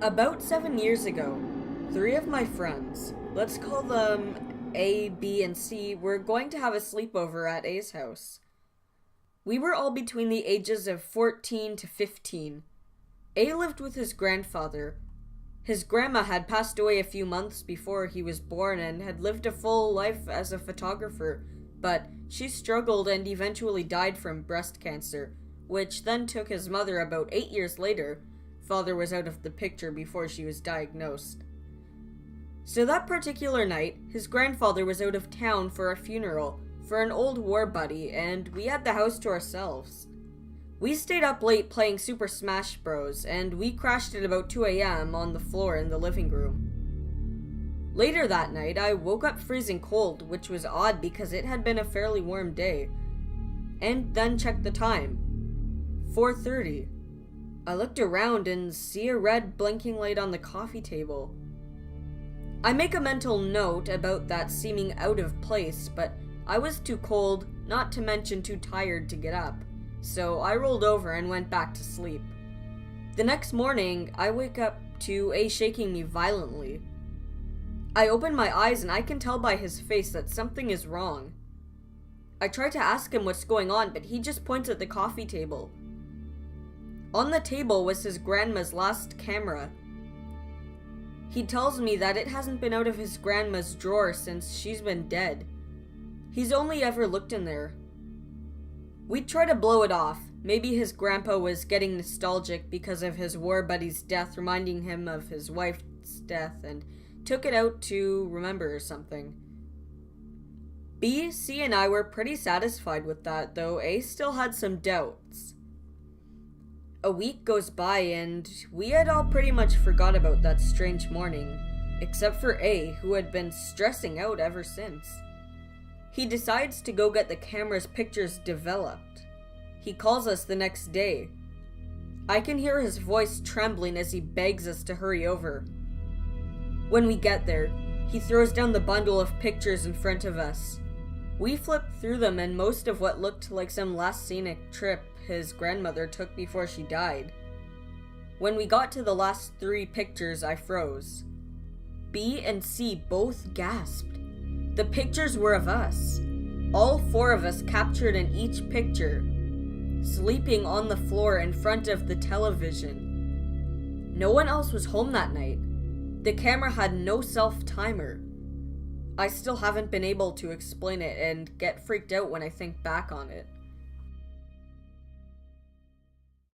About 7 years ago, three of my friends, let's call them A, B, and C, were going to have a sleepover at A's house. We were all between the ages of 14 to 15. A lived with his grandfather. His grandma had passed away a few months before he was born and had lived a full life as a photographer, but she struggled and eventually died from breast cancer, which then took his mother about 8 years later. Father was out of the picture before she was diagnosed. So that particular night, his grandfather was out of town for a funeral for an old war buddy, and we had the house to ourselves. We stayed up late playing Super Smash Bros, and we crashed at about 2 a.m. on the floor in the living room. Later that night, I woke up freezing cold, which was odd because it had been a fairly warm day, and then checked the time. 4:30. I looked around and see a red blinking light on the coffee table. I make a mental note about that seeming out of place, but I was too cold, not to mention too tired to get up, so I rolled over and went back to sleep. The next morning, I wake up to A shaking me violently. I open my eyes and I can tell by his face that something is wrong. I try to ask him what's going on, but he just points at the coffee table. On the table was his grandma's last camera. He tells me that it hasn't been out of his grandma's drawer since she's been dead. He's only ever looked in there. We try to blow it off. Maybe his grandpa was getting nostalgic because of his war buddy's death, reminding him of his wife's death, and took it out to remember or something. B, C, and I were pretty satisfied with that, though A still had some doubts. A week goes by and we had all pretty much forgot about that strange morning, except for A, who had been stressing out ever since. He decides to go get the camera's pictures developed. He calls us the next day. I can hear his voice trembling as he begs us to hurry over. When we get there, he throws down the bundle of pictures in front of us. We flip through them, and most of what looked like some last scenic trip his grandmother took before she died. When we got to the last 3 pictures, I froze. B and C both gasped. The pictures were of us. All 4 of us captured in each picture, sleeping on the floor in front of the television. No one else was home that night. The camera had no self-timer. I still haven't been able to explain it and get freaked out when I think back on it.